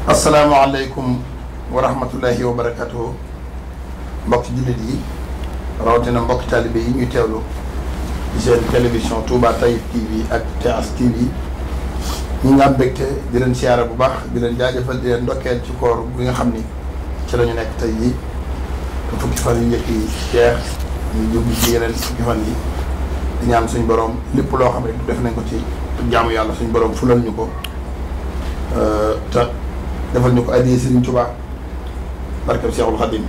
asalaamaaleykum wa rahmatullahi wa barakatuhu mbokki jullit yi rawatina mbokki taalibe yi ñuy teewlu ci seen télévision Touba Taïf TV ak TS TV ñi nga am mbégte di leen siyaare bu baax di leen jaajëfal di leen ndokkeel ci koor bi nga xam ni ci la ñu nekk tey jii te fukki fan yu njëkk yi jeex ñu jublu ci yeneen fukki fan yi di ñaan suñ borom lépp loo xam ne def nañ ko ci jaamu yàlla suñ borom fulal ñu ko te defal ñu ko addiyee Serigne Touba barkeb Cheikhul Khadim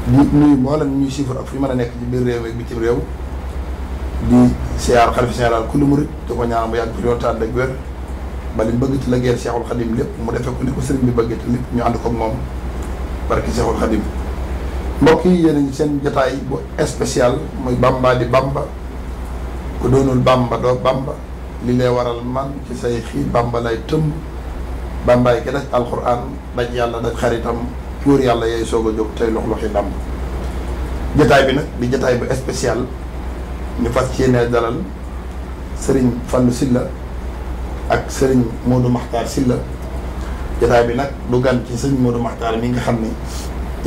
di nuyu mboolem ñuy siifar ak fu ñu mën a nekk ci biir réew mi ak bitim réew di siyaar xalifa général kullu murid di ko ñaan mu yàgg fi yoon te ànd ak wér ba li bëgg ci liggéeyal Cheikhul Khadim lépp mu defee ko ni ko sëriñ bi bëggee te lépp ñu ànd ko moom barke Cheikhul Khadim mbokk yi yéen a ngi seen jotaay bu spécial muy Bamba di Bamba ku doonul Bamba doo Bamba li lay waral man ci say xii Bamba lay tëmb Bambaay ki daj alxuraan daj yàlla daj xaritam góor yàlla yay soog a jóg tey lox-loxi ndàmb jotaay bi nag di jotaay bu spécial ñu fas ci yéene dalal Serigne Fallou Sylla ak Serigne Modou Makhtar Sylla jotaay bi nag du gan ci Serigne Modou Makhtar mi nga xam ni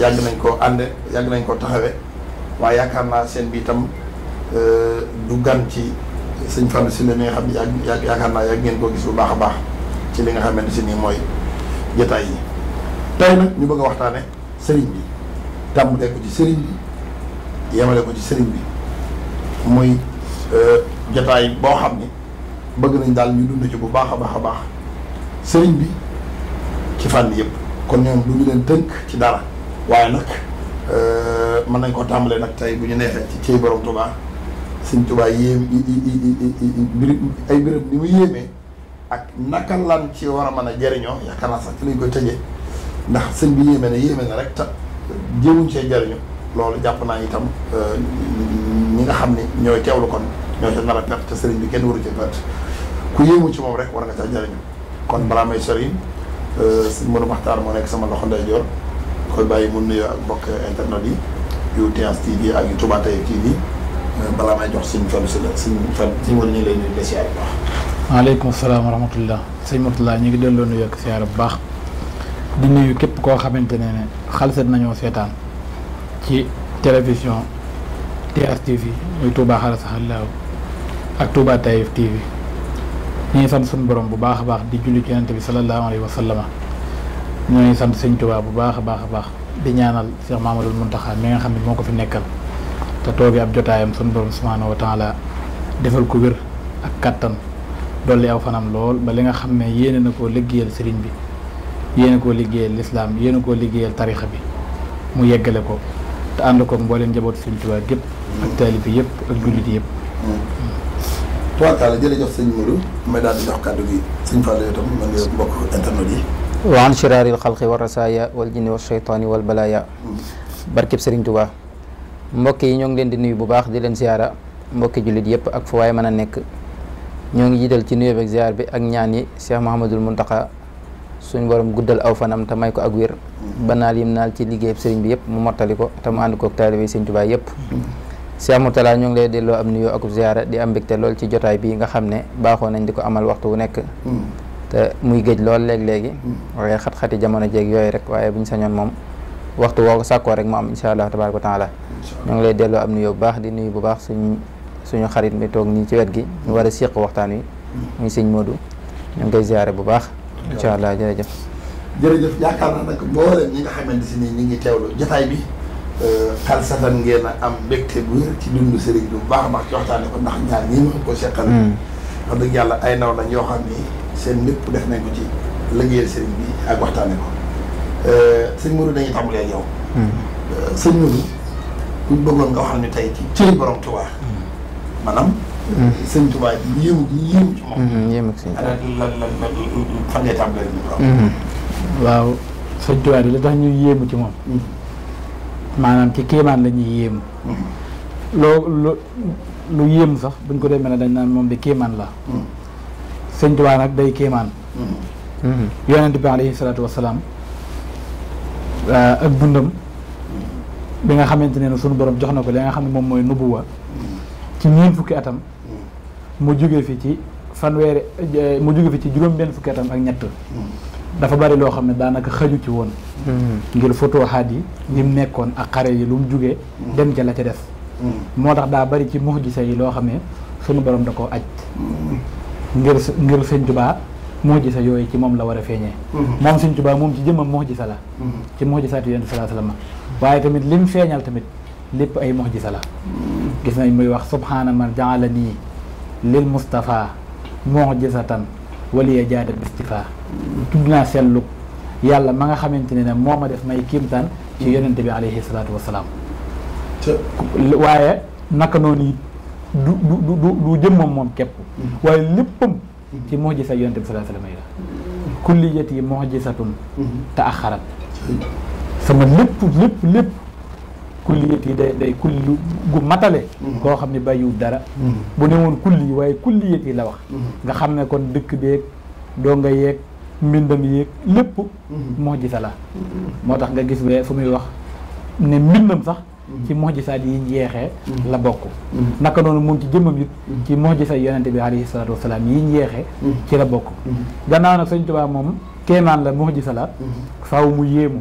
yàgg nañ koo ànde yàgg nañ koo taxawe waaye yaakaar naa seen bi itam du gan ci Serigne Fallou Sylla mi nga xam ne yaakaar naa yàgg ngeen koo gis bu baax a baax ci li nga xamante si nii mooy jotaay yi tey nag ñu bëgg a waxtaane sëriñ bi tàmbalee ko ci sëriñ bi yemale ko ci sëriñ bi muy jotaay boo xam ni bëgg nañ daal ñu dund ci bu baax a baax a baax sëriñ bi ci fànn yëpp kon ñoom du ñu leen tënk ci dara waaye nag mën nañ ko tàmbalee nag tey bu ñu neexee ci cey borom Touba sëñ Touba yéem ay mbiram ni mu yéemee ak naka lan ci war a mën a jëriñoo yaakaar naa sax ci lañ koy tëjee ndax sëñ bi yéeme na rek te jéemuñ see jëriñu loolu jàpp naa itam ñi nga xam ne ñooy teewlu kon ñoo ca nar a perte te sëriñ bi kenn waru ci perte ku yéemu ci moom rek war nga caa jëriñu kon balaa may sori sëñ Modou Makhtar moo nekk sama loxo ndeyjoor koy bàyyi mu nuyoo ak mbokk internet yi yu TS TV ak yu Touba Taïf TV balaa may jox sëñ Fallou Sylla sëñ Modou ñu ngi lay nuyu siyaare bu baax. waaleykum salaam wa rahmatullah sëñ Mourtala ñu ngi delloo nuyu ak siyaare bu baax di nuyu képp koo xamante ne xalsat nañoo seetaan ci télévision TS TV muy Touba Xalasaxalaaw ak Touba Taïf TV ñu ngi sant suñu borom bu baax a baax di julli ci Yonent bi sallallahu alayhi wa sallama ñoo ngi sant sëñ Touba bu baax a baax di ñaanal Cheikh Mamadou Mountakha mi nga xam ne moo ko fi nekkal te toogee ab jotaayam suñu borom subhanahu wa taala defal ko wér ak kattan dolli aw fanam lool ba li nga xam ne yéene na koo liggéeyal sëriñ bi yéene koo liggéeyal lislaam yéene koo liggéeyal tarixa bi mu yeggale ko te ànd ko mbooleem njaboot sëriñ Tuubaa gépp ak taalibe yëpp ak jullit yëpp. tubaarkalla jërëjëf sëñ Modou may daal di jox kàddu gi sëñ Fallou itam man nga mbokk internet yi. wa an shiraaril xalqi wa rasaaya wal jinni wa shaytaani wal balaaya. barkeb sëriñ Tuubaa mbokk yi ñoo ngi leen di nuyu bu baax di leen ziyaara mbokki jullit yëpp ak fu waaye mën a nekk. ñoo ngi jiital ci nuyoo ak ziar bi ak ñaan yi Cheikh Mahamadul Mountakha suñ borom guddal aw fanam te may ko ak wér ba naal yim naal ci liggéeyab sëriñ bi yëpp mu mottali ko te mu ànd koog taalibe sëriñ Tuubaa yëpp. Cheikh Mourtala ñoo ngi lay delloo am nuyoo ak ziara di am mbégte lool ci jotaay bii nga xam ne baaxoo nañ di ko amal waxtu wu nekk. te muy géej lool léeg-léegi. waaye xat-xati jamono jeeg yooyu rek waaye buñ sañoon moom waxtu woo ko sàkkoo rek mu am incha allah tabaaraka wa taala. ñoo ngi lay delloo am nuyoo bu baax di nuyu bu baax suñu xarit mi toog nii ci wet gi ñu war a séq waxtaan wi muy sëñ Modou ñu ngi koy ziare bu baax incha allah jërëjëf yaakaar naa nag mboolem ñi nga xamante si nii ñi ngi teewlu jotaay bi xalsatan ngeen a am mbégte bu wér ci dundu sëriñ bi bu baax a baax ci waxtaane ko ndax ñaar ñii ma ko seqal wax dëgg yàlla ay ndaw lañ yoo xam ni seen lépp def nañ ko ci liggéeyal sëriñ bi ak waxtaane ko sëñ Modou dañuy tàmbalee ak yow sëñ Modou buñ bëggoon nga waxal ni tey ci cëy borom Tuubaa maanaam. sëñ Tuubaa yéemu ci moom. yéemu ak sëñ lan fan ngay tàmbalee ñu waaw sëñ Tuubaa di li tax ñu yéemu ci moom. maanaam ci kéemaan la ñuy yéemu. lu yéemu sax buñ ko demee ne dañ naan moom de kéemaan la. sëñ Tuubaa nag day kéemaan. yonent bi alayhi salaatu wa salaam ak dundam bi nga xamante ne suñu borom jox na ko li nga xam ne moom mooy nubuwa ci ñeent fukki atam mu jóge fi ci fanweeri mu jóge fi ci juróom benn fukki atam ak ñett dafa bari loo xam ne daanaka xaju ci woon ngir futuhaat yi li mu nekkoon ak xare yi lu mu jugee dem ca la ca des moo tax daa bari ci mu'jiza yi loo xam ne sunu borom da koo aj ngir Sëñ Tuubaa mu'jiza yooyu ci moom la war a feeñee moom Sëñ Tuubaa moom ci jëmmam mu'jiza la ci mu'jizaatu Yonent sallallahu alayhi wasallam waaye tamit lim feeñal tamit lépp ay mu'jiza la gis nañ muy wax subhaana man ja'alanii lil Mustafa mu'jizatan waliya jaada bistifa tudd naa seetlu yàlla ma nga xamante ne moo ma def may kiimtaan ci yonente bi alayhi salaatu wasalaam waaye naka noonu it du jëmmam moom képp waaye léppam ci mu'jiza yonente bi sallallahu alayhi wasallam la kulliyati mu'jizatun ta'axxarat sama lépp kulliyat yi day kulli gu matale koo xam ne bàyyiwul dara bu ne woon kulli yi waaye kulliyat yi la wax nga xam ne kon dëkk beeg doo nga yeeg mbindam yeeg lépp mu'jiza la moo tax nga gis we fu muy wax ne mbindam sax ci mu'jizaat yi njeexee la bokk naka noonu moom ci jëmmam it ci mu'jiza yonente bi alayhi salaatu wasalaam yi njeexee ci la bokk gannaaw nag Sëñ Tuubaa moom kéemaan la mu'jiza la faaw mu yéemu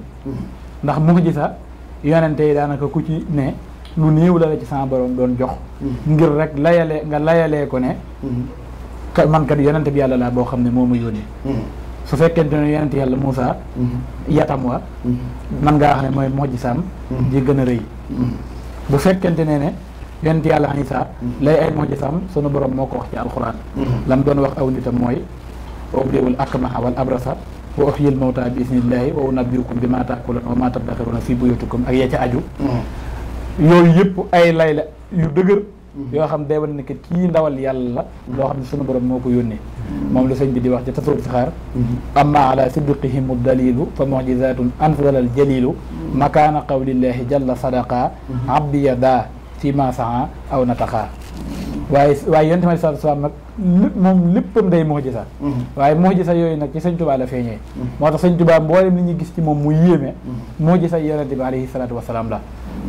ndax mu'jiza yonente yi daanaka ku ci ne lu néew la ci sama borom doon jox ngir rek layalee ko ne man kat yonente bi yàlla laa boo xam ne moo ma yónnee su fekkente ne yonente yàlla Muusaa yatam wa man ngaa xam ne mooy mu'jizaam ji gën a rëy bu fekkente ne yonente yàlla Iisaa lay ay mu'jizaam sunu borom moo ko wax ci alxuraan lam doon wax aw nitam mooy ubri'ul akmaha wal abrasa wa uhyil mawta bi isnillahi wa unabbiukum bima ta'kuluna wa ma taddakhiruna fi buyutikum ak ya ca aju yooyu yëpp ay lay la yu dëgër yoo xam day wane ne que kii ndawal yàlla la loo xam ne sunu borom moo ko yónnee moom la sëñ bi di wax ci tasawuf saxaar amma ala sidqihimu dalilu fa mu'jizatun anzala al jalilu makaana qawlillahi jalla sadaqa abdiya daa fi ma saa aw nataxaa waaye yonent bi sallallahu alayhi wasallam nag moom léppam day mu'jiza waaye mu'jiza yooyu nag ci Sëñ Tuubaa la feeñee moo tax Sëñ Tuubaa mboolem li ñu gis ci moom mu yéeme mu'jiza yonent bi alayhi salaatu wasalaam la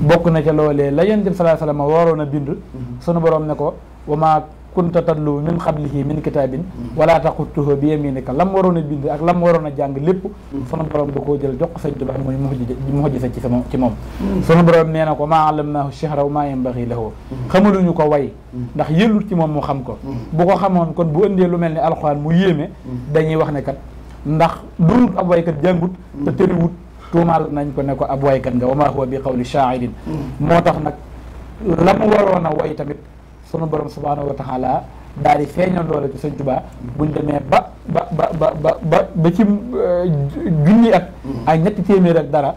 bokk na ca loolee la yonent bi sallallahu alayhi wasallam waroon a bind sunu borom ne ko wa maa kunta tatlu min qablihi min kitaabin wala taxuttuhu bi yaminika lam waroon a bind ak lam waroon a jàng lépp sunu borom da koo jël jox ko Sëñ Tuubaa muy mu'jiza ci moom sunu borom nee na ko maa allamnaahu shi'ra wa maa yanbaghi lahu xamaluñu ko way ndax yëllut ci moom mu xam ko bu ko xamoon kon bu ëndee lu mel ni alxuraan mu yéeme dañuy wax ne kat ndax dunut ab waykat jàngut te tëriwut tuumaal nañ ko ne ko ab waykat nga wa maa huwa bi qawli shaa'irin moo tax nag la mu waroon a way tamit sunu borom subhaanahu wa taala daal di feeñal doole ci Sëñ Tuubaa buñ demee ba ci junni at ak ñetti téeméer ak dara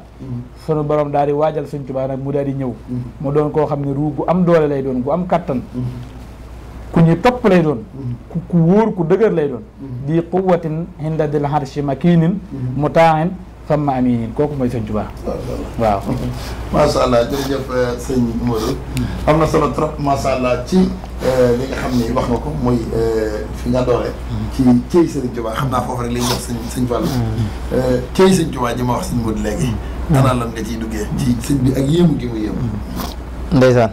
sunu borom daal di waajal Sëñ Tuubaa nag mu daal di ñëw mu doon koo xam ne ruu gu am doole lay doon gu am kattan ku ñu topp lay doon ku wóor ku dëgër lay doon di quwwatin inda dil arshi makinin muta'in famma aminin kooku mooy Sëñ Tuubaa waaw macha allah jërëjëf sëñ Modou am na solo trop macha allah ci li nga xam ni wax nga ko muy fi nga doore ci cëy Sëñ Tuubaa xam naa foofu rek li ñu wax sëñ Fall cëy Sëñ Tuubaa ji ma wax sëñ Modou léegi ana lan nga ciy duggee ci sëñ bi ak yéemu gi mu yéemu ndeysaan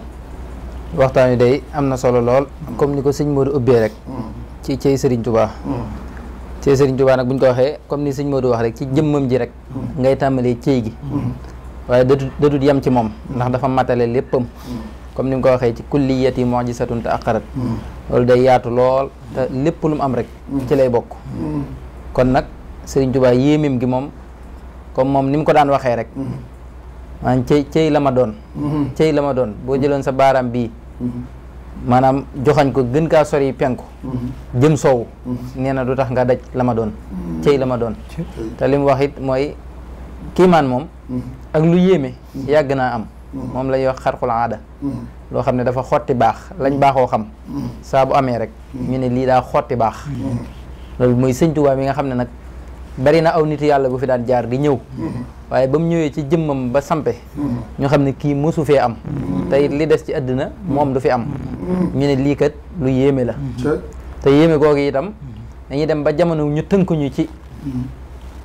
waxtaan wi day am na solo lool comme ni ko sëñ Modou ubbee rek ci cëy Sëriñ Tuubaa cëy Sëriñ Tuubaa nag bu ñu ko waxee comme ni sëñ Modou wax rek ci jëmmam ji rek ngay tàmbalee cëy gi waaye dadut yem ci moom ndax dafa matale léppam comme ni mu ko waxee ci kulliyati mu'jizatun ta'axxarat loolu day yaatu lool te lépp lu mu am rek ci lay bokk kon nag Sëriñ Tuubaa yéemim gi moom comme moom ni mu ko daan waxee rek maanaam cëy la ma doon cëy la ma doon boo jëloon sa baaraam bii maanaam joxañ ko gën kaa sori penku jëm soowu nee na du tax nga daj la ma doon cëy la ma doon te li mu wax it mooy kiimaan moom ak lu yéeme yàgg naa am moom la ñuy wax xarqul aada loo xam ne dafa xotti baax lañ baaxoo xam saa bu amee rek ñu ne lii daa xotti baax loolu mooy Sëñ Tuubaa mi nga xam ne nag bari na aw nit yàlla bu fi daan jaar di ñëw waaye ba mu ñëwee ci jëmmam ba sampe ñu xam ne kii mosu fee am te it li des ci àddina moom du fi am ñu ne lii kat lu yéeme la te yéeme googu itam dañuy dem ba jamono ñu tënkuñu ci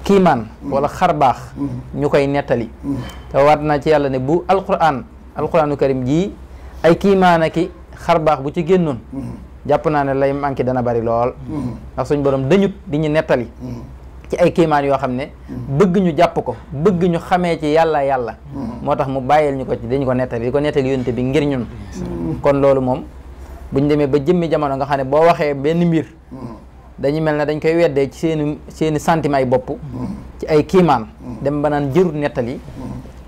kiimaan wala xar baax ñu koy nettali te waat naa ci yàlla ne bu alquraanu karim jii ay kiimaan aki xar baax bu ci génnoon jàpp naa ne lay manqué dana bari lool ndax suñ borom dañut di ñu nettali ci ay kiimaan yoo xam ne bëgg ñu jàpp ko bëgg ñu xamee ci yàlla moo tax mu bàyyil ñu ko ci dañu ko nettali di ko nettali yónte bi ngir ñun kon loolu moom buñ demee ba jëmmi jamono nga xam ne boo waxee benn mbir dañu mel ne dañ koy weddee ci seeni sentiment ay bopp ci ay kiimaan dem ba naan jërut nettali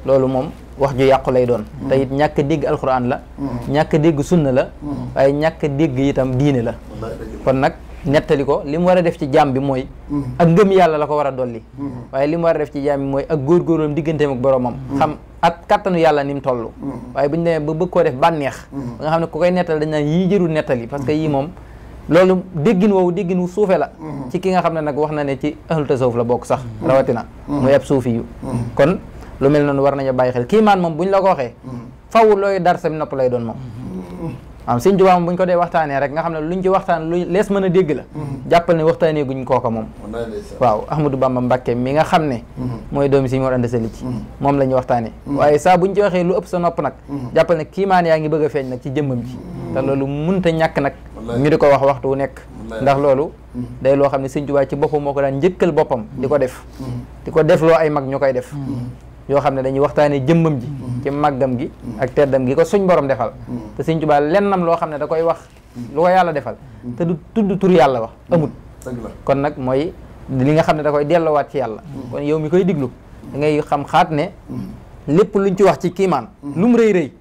loolu moom wax ju yàqu lay doon te it ñàkk dégg alxuraan la ñàkk dégg sunna la waaye ñàkk dégg itam diine la kon nag nettali ko li mu war a def ci jaam bi mooy ak ngëm yàlla la ko war a dolli waaye li mu war a def ci jaam bi mooy ak góorgóorlam digganteem ak boromam xam ak kattanu yàlla ni mu toll waaye bu ñu demee ba bëgg koo def bànneex ba nga xam ne ku koy nettali dañ naan yii jërul nettali parce que yii moom loolu déggin wu suufe la ci ki nga xam ne nag wax na ne ci ahlu tasawuf la bokk sax rawatina muy ab suufi yu kon lu mel noonu war nañu bàyyi xel kiimaan moom bu ñu la ko waxee faw looy dar sam nopp lay doon moom am Sëñ Tuubaa moom bu ñu ko dee waxtaanee rek nga xam ne luñ ci waxtaan lu lees mën a dégg la jàppal ne waxtaanee guñ kooka moom waaw Ahmadou Bamba Mbàkke mi nga xam ne mooy doomi Sëñ Mor Anta Sali ci moom la ñuy waxtaanee waaye saa buñ ci waxee lu ëpp sa nopp nag jàppal ne kiimaan yaa ngi bëgg a feeñ nag ci jëmmam ji te loolu munta ñàkk nag ñu di ko wax waxtu wu nekk ndax loolu day loo xam ne Sëñ Tuubaa ci boppam moo ko daan njëkkal boppam di ko def di ko def loo ay mag ñu koy def yoo xam ne dañuy waxtaanee jëmmam ji ci màggam gi ak teddam gi ko suñ borom defal te Sëñ Tuubaa lennam loo xam ne da koy wax lu ko yàlla defal te du tudd tur yàlla wax amut kon nag mooy li nga xam ne da koy delloowaat ci yàlla kon yow mi koy diglu da ngay xam xaat ne lépp luñ ci wax ci kiimaan lu mu rëy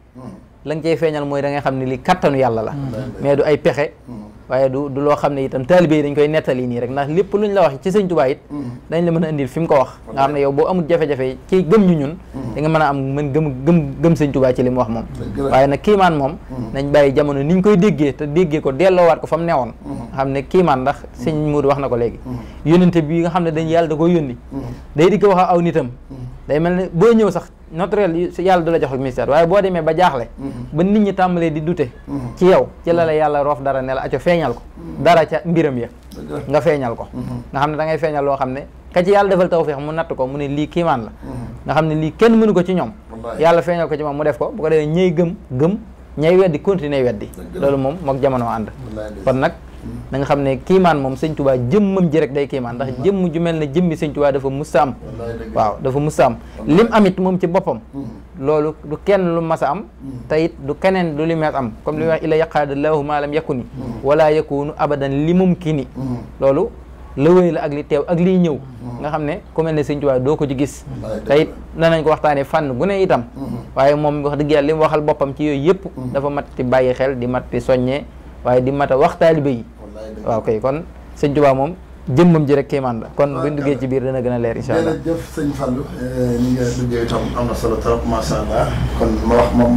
la nga cey feeñal mooy da ngay xam ne li kattanu yàlla la mais du ay pexe waaye du loo xam ne itam taalibe yi dañ koy nettali nii rek ndax lépp luñ la wax ci Sëñ Tuubaa it dañ la mën a indil fi mu ko wax nga xam ne yow boo amul jafe-jafe ci gëm ñu ñun da nga mën a am mën gëm Sëñ Tuubaa ci li mu wax moom waaye nag kiimaan moom nañ bàyyi jamono niñ koy déggee te déggee ko delloowaat ko fa mu newoon nga xam ne kiimaan ndax Sëñ Muudu wax na ko léegi yónnente bi nga xam ne dañ yàlla da koy yónni day di ko wax aw nitam day mel ne boo ñëw sax naturel yàlla du la jox ak mystère waaye boo demee ba jaaxle ba nit ñi tàmbalee di dute ci yow ci la yàlla roof dara ne la aco feeñal ko dara ca mbiram ya nga feeñal ko nga xam ne da ngay feeñal loo xam ne ka ci yàlla defal tawfeex mu natt ko mu ne lii kiimaan la nga xam ne lii kenn mënu ko ci ñoom yàlla feeñal ko ci moom mu def ko bu ko defee ñëy gëm ñay weddi continuer weddi loolu moom mook jamono ànd kon nag da nga xam ne kiimaan moom Sëñ Tuubaa jëmmam ji rek day kiimaan ndax jëmm ju mel ne jëmmi Sëñ Tuubaa dafa musta am waaw dafa musta am lim amit moom ci boppam loolu du kenn lu mas a am te it du keneen du li mas am comme li wax ila yaqaadallahu ma lam yakuni wala yakunu abadan li mumkini loolu la wéy la ak li teew ak liy ñëw nga xam ne ku mel ne Sëñ Tuubaa doo ko ci gis te it danañ ko waxtaanee fànn gu ne itam waaye moom wax dëgg yàlla li mu waxal boppam ci yooyu yëpp dafa mat di bàyyi xel di mat di soññee waaye di mat a wax taalibe yi waaw kay kon Sëñ Tuubaa moom jëmmam ji rek kéemaan la kon buñ duggee ci biir dana gën a leer incha allah jërëjëf sëñ Fallou ni nga duggee itam am na solo trop macha allah kon ma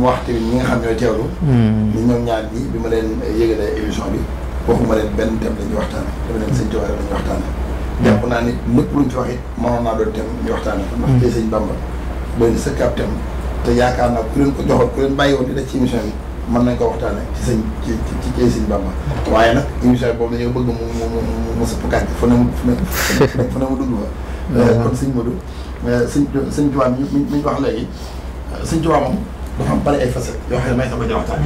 wax tamit ñi nga xam ñooy teewlu ni ñoom ñaar ñi bi ma leen yëgalee émission bi waxuma leen benn thème la ñuy waxtaane dama leen Sëñ Tuubaa la ñuy waxtaane jàpp naa ni lépp luñ ci wax it mënoon naa doon thème ñu waxtaane ko ndax tey Sëñ Bamba doy na sëkk ab thème te yaakaar naa ku leen ko joxoon ku leen bàyyi woon di def ci émission bi mën nañ ko waxtaane ci Sëñ Bamba waaye nag émission boobu dañoo bëgg mu sëpp kànc fu ne mu dugg fa kon Sëñ Modou Sëñ Tuubaa mi ñu wax léegi Sëñ Tuubaa moom dafa am bari ay facettes yoo xam ne may sa ko di waxtaane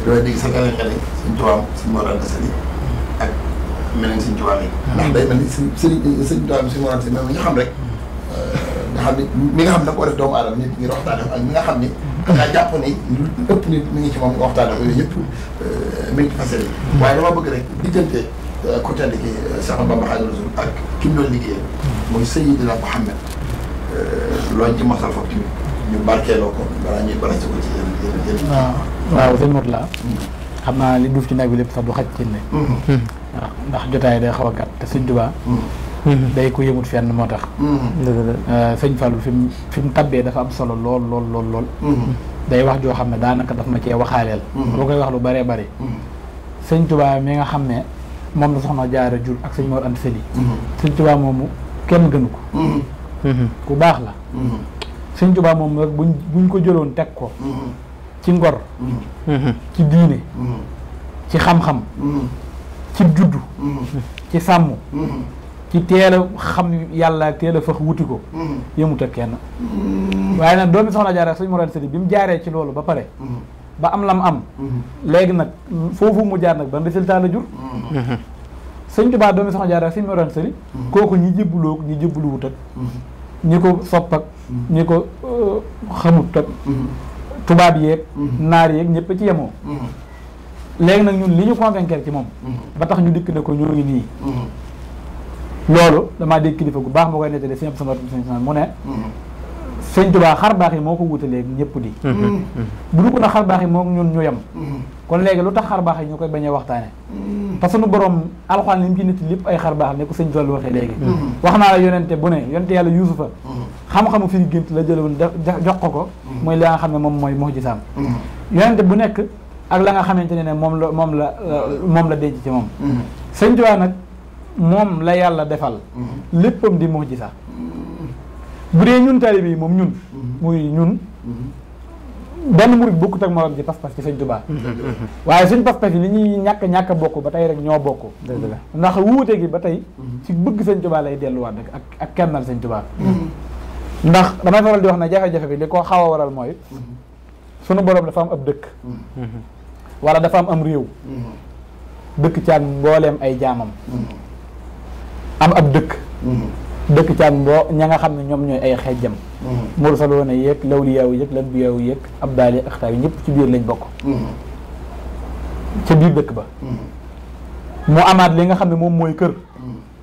dooy dégg sa gane ngene Sëñ Tuubaa Sëñ Mor Anta Sali ak meneen Sëñ Tuubaa mi ndax day mel ni Sëñ Tuubaa mi Sëñ Mor Anta Sali mi nga xam rek nga xam ni mi nga xam ne da ko def doomu aadama nit ngir waxtaane ak mi nga xam ni nga jàpp ni lu ëpp nit mi ngi ci moom nga waxtaane ko yooyu yëpp mi ngi ci fasel yi waaye dama bëgg rek diggante ku tedd ki Cheikh Bamba Xaadimu Rasuul ak ki mu doon liggéeyal mooy Seydina Muhammad looñ ci mosal foofu tamit ñu barkeeloo ko balaa ñuy barase ko ci yéen waaw sëñ Mourtala xam naa li duuf ci nag bi lépp sax du xaj ci ne waaw ndax jotaay day xaw a gàtt te Sëñ Tuubaa day ko yëmut fenn moo tax Sëñ Fallou fi mu tabbee dafa am solo lool day wax joo xam ne daanaka daf ma cee waxaaleel boo koy wax lu bëree bëri Sëñ Tuubaa mi nga xam ne moom la Soxna Jaara jur ak Sëñ Mor Anta Sali Sëñ Tuubaa moomu kenn gënu ko ku baax la Sëñ Tuubaa moom rek buñ ko jëloon teg ko ci ngor ci diine ci xam-xam ci juddu ci sàmm ci teel a xam yàlla teel a fax wuti ko yëmut ak kenn waaye nag doomi Soxna Jaara Sëñ Mor Anta Sali bi mu jaaree ci loolu ba pare ba am lam am léegi nag foofu mu jaar nag ban résultat la jur sëñ Tuubaa doomi Soxna Jaara fi mu waroon sëri kooku ñi jébbaloo ñi jébbalu wut ak ñi ko sopp ak ñi ko xamut ak tubaab yeeg naar yeeg ñëpp ci yemoo léegi nag ñun li ñu convaincre ci moom ba tax ñu dikk ne ko ñoo ngi nii loolu damaa dégg kilifa gu baax moo koy nettali sëñ sama mu ne sëñ Tuubaa xar baax yi moo ko wute léegi ñëpp di bu dugg na xar baax yi moom ñun ñu yem kon léegi lu tax xar baax yi ñu koy bañ a waxtaane parce que nu borom alxuraan li mu ci nit lépp ay xar baax ne ko sëñ Fallu waxee léegi wax naa la yonente bu ne yonente yàlla Yuusufa xam-xamu firi gént la jëloon jox ko mooy li nga xam ne moom mooy mu'jizaam yonente bu nekk ak la nga xamante ne moom la denc ci moom sëñ Tuubaa nag moom la yàlla defal léppam di mu'jiza bu dee ñun taalibe yi moom ñun muy ñun benn murid bokkut ak morom ci pas-pas ci sëñ Tuubaa waaye suñ pas-pas yi li ñuy ñàkk bokk ba tey rek ñoo bokk ndax wuute gi ba tey ci bëgg sëñ Tuubaa lay delluwaat rek ak kennal sëñ Tuubaa ndax damay faral di wax ne jafe-jafe bi li ko xaw a waral mooy sunu borom dafa am ab dëkk wala dafa am réew dëkk ci ak mbooleem ay jaamam am ab dëkk ci ak ña nga xam ne ñoom ñooy ay xeejjam mursaloona yéeg lawliyaawu yéeg lanbiyaawu yéeg abdaal yi axtaar yi ñëpp ci biir lañ bokk ca biir dëkk ba mu amaat li nga xam ne moom mooy kër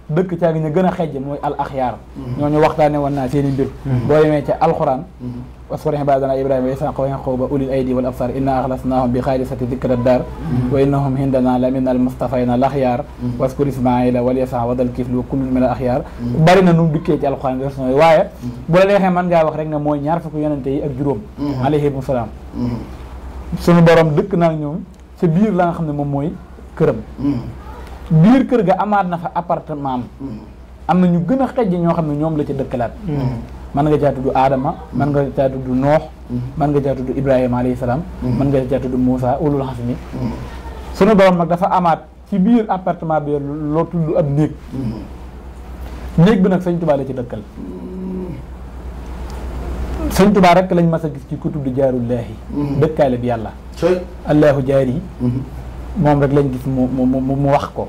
dëkk ci ak ñu gën a xeejj mooy al axyaar ñooñu waxtaane woon naa seen i mbir boo demee ca alxuraan waskur ibaadana ibrahima wa isaaqa wa yaquuba ulil aydi wal absar inna axlasnaahum bi xaalisati dikra daar wa innahum hindana la min al mustafayna al axyaar waskur ismaila wal yasa wa dal kifli wa kullun min al axyaar bari na nu mu dikkee ci alxuraan version yi waaye bu la neexee mën ngaa wax rek ne mooy ñaar fukki yonente yi ak juróom alayhimu salaam suñu borom dëkk naa ñoom ca biir la nga xam ne moom mooy këram biir kër ga amaat na fa appartement am na ñu gën a xejj ñoo xam ne ñoom la ca dëkkalaat mën nga caa tudd Adama mën nga caa tudd Noox mën nga caa tudd Ibrahima alayhi salaam mën nga caa tudd Moussa ulul xasmi sunu borom nag dafa amaat ci biir appartement bi loo tudd ab néeg bi nag sëñ Tuubaa la ci dëkkal sëñ Tuubaa rek lañ mas a gis ci ku tudd jaarullaahi dëkkaale bi yàlla allahu jaari moom rek lañ gis mu wax ko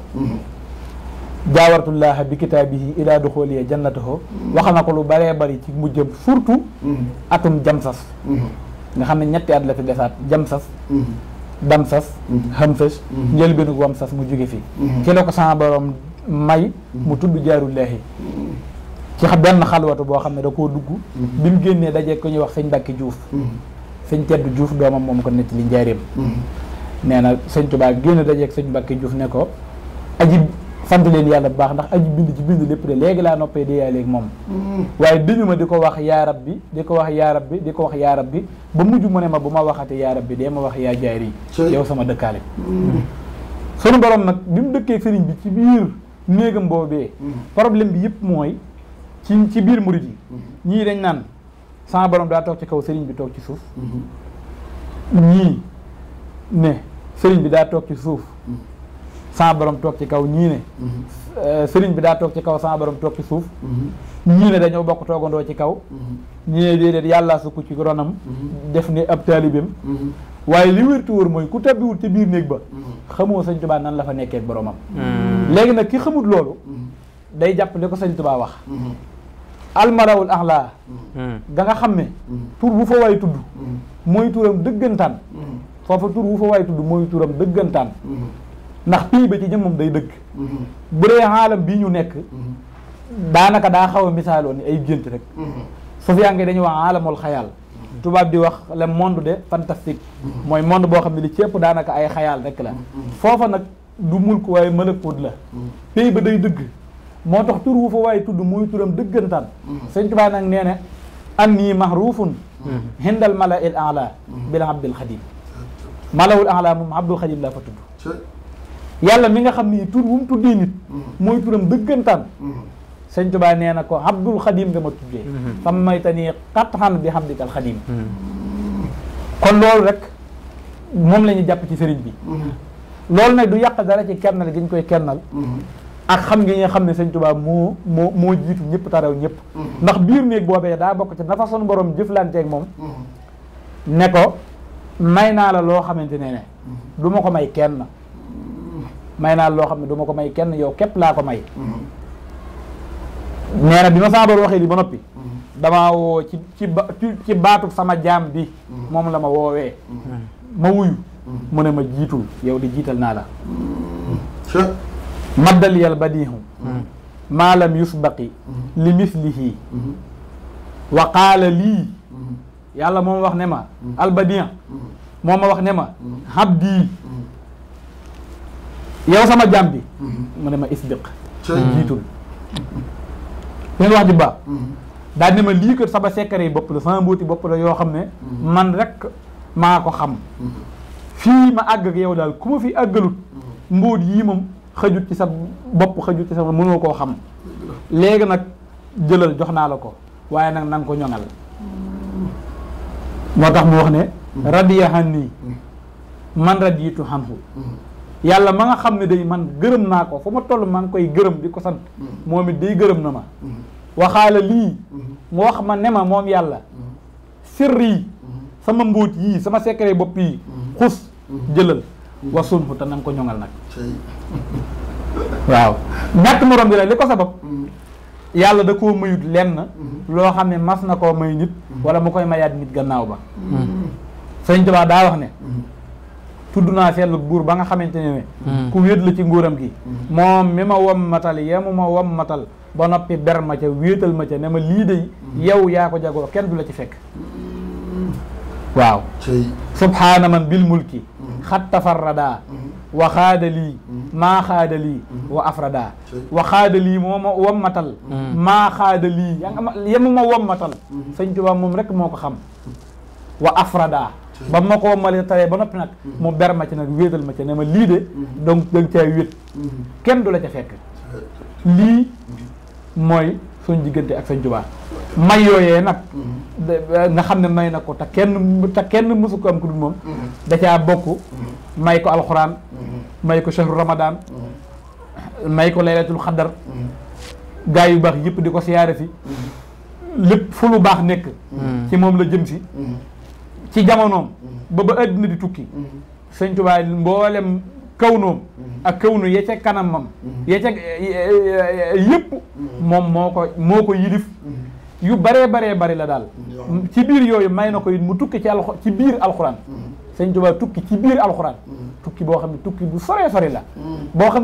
jaawartullaaha bi kitaabihi ilaa duxooliya jannatahu wax na ko lu bëree bëri ci mujjëm surtout atum jamsas nga xam ne ñetti at la fi desaat jamsas damsas hamsas njëlbeenu wamsas mu jóge fi ci la ko sama borom may mu tudd jaarullaahi ci benn xalwatu boo xam ne da koo dugg bi mu génnee dajee ko ñuy wax sëñ Mbàkke Juuf sëñ Tedd Juuf doomam moom ko nekk li njaareem nee na sëñ Tuubaa génn dajeeg sëñ Mbàkke Juuf ne ko aji sant leen yàlla bu baax ndax aji bind ci bind lépp de léegi laa noppee di yaa léegi moom waaye dañu ma di ko wax yaa rabbi di ko wax yaa rabbi di ko wax yaa rabbi ba mujj mu ne ma bu ma waxate yaa rabbi dee ma wax yaa jaari yow sama dëkkaale sunu borom nag bi mu dëkkee sëriñ bi ci biir néegam boobee problème bi yëpp mooy ci biir murid yi ñii dañ naan sama borom daa toog ci kaw sëriñ bi toog ci suuf ñii ne sëriñ bi daa toog ci suuf sama borom toog ci kaw ñii ne sëriñ bi daa toog ci kaw sama borom toog ci suuf ñii ne dañoo bokk toogandoo ci kaw ñii ne déedéet yàllaa sukk ci ronam def ni ab taalibeem waaye li wértu wóor mooy ku tabbiwul ci biir néeg ba xamoo sëñ Tuubaa nan la fa nekkee ak boromam léegi nag ki xamut loolu day jàpp li ko sëñ Tuubaa wax almarawul axlaa ga nga xam ne tur bu fa waay tudd mooy turam dëggantaan foofa tur bu fa waay tudd mooy turam dëggantaan ndax pii ba ci jëmmam day dëgg bu dee xaalam bii ñu nekk daanaka daa xaw a misaaloo ni ay gént rek Sufyaan dañuy wax aalamul xayaal tubaab di wax le monde de fantastique mooy monde boo xam ne li ci ëpp daanaka ay xayaal rek la foofa nag du mulk waaye malakut la pii ba day dëgg moo tax tur wu fa waaye tudd muy turam dëggantaan sëñ Tuubaa nag nee ne annii mahrufun hindal mala il ala bil abdul xadim malawul ala moom abdul xadim laa fa tudd yàlla mi nga xam ni tur bu mu tuddee nit mooy turam dëggantaan sëñ Tuubaa nee na ko abdul xadim nga ma tuddee sam maytanii qat'an bi hamdikal xadim kon loolu rek moom la ñu jàpp ci sëriñ bi loolu nag du yàq dara ci kennal gi ñu koy kennal ak xam ngi nga xam ne sëñ Tuubaa moo jiitu ñëpp taraw ñëpp ndax biir néeg boobee daa bokk ci dafa son borom jëflanteeg moom ne ko may naa la loo xamante ne du ma ko may kenn may naa loo xam ne du ma ko may kenn yow képp laa ko may. nee na bi ma saa borom waxee li ba noppi. damaa woo ci baatu sama jaam bi. moom la ma woowee. ma wuyu. mu ne ma jiitul yow di jiital naa la. maddal yal badiihu maalam yusbaqi li mislihi wa qaala lii yàlla moom wax ne ma albadiya moom ma wax ne ma habdi yow sama jaam bi mu ne ma isbiq jiitul leen wax ji baax daal ne ma lii kat sama secret yi bopp la sama mbóoti bopp la yoo xam ne man rek maa ko xam fii ma àgg ak yow daal ku ma fi àggalut mbóot yii moom xëjut ci sa bopp xëjut ci sa mënoo koo xam léegi nag jëlal jox naa la ko waaye nag na nga ko ñoŋal moo tax mu wax ne radiya hanni man raditu hanhu yàlla ma nga xam ne day man gërëm naa ko fu ma toll maa ngi koy gërëm di ko sant moom it day gërëm na ma waxaala lii mu wax ma ne ma moom yàlla sirri sama mbóot yii sama secret bopp yi xus jëlal wasunhu te na nga ko ñoŋal nag waaw ñàkk morom bi la li ko sabab yàlla da koo mayut lenn loo xam ne mas na koo may nit wala mu koy mayaat nit gannaaw ba Sëñ Tuubaa daa wax ne tudd naa seetlu buur ba nga xamante ne ku wéet la ci nguuram gi moom mi ma wommatal yemu ma wommatal ba noppi ber ma ca wéetal ma ca ne ma lii de yow yaa ko jagoo kenn du la ci fekk waaw subhaana man bil mulki xat tafarrada wa xaada lii maa xaada lii wa afrada wa xaada lii moo ma wommatal maa xaada lii yemu ma wommatal Sëñ Tuubaa moom rek moo ko xam wa afrada ba ma ko wommalee taree ba noppi nag mu ber ma ci nag wéetal ma ca ne ma lii de donc danga caa wéet kenn du la ca fekk lii mooy suñ diggante ak Sëñ Tuubaa may yooyee nag nga xam ne may na ko te kenn mësu ko am ku dul moom da caa bokk may ko alxuraan may ko shahru ramadan may ko laylatul xadar gaa yu baax yëpp di ko siyaare si lépp fu lu baax nekk ci moom la jëm si ci jamonoom ba àddina di tukki Sëñ Tuubaa mboolem kawnoom ak kawnu ya ca kanamam ya ca yëpp moom moo ko yilif yu baree bari la daal ci biir yooyu may na ko it mu tukki ci biir alxuraan Sëñ Tuubaa tukki ci biir alxuraan tukki boo xam ne tukki bu sore la boo xam ne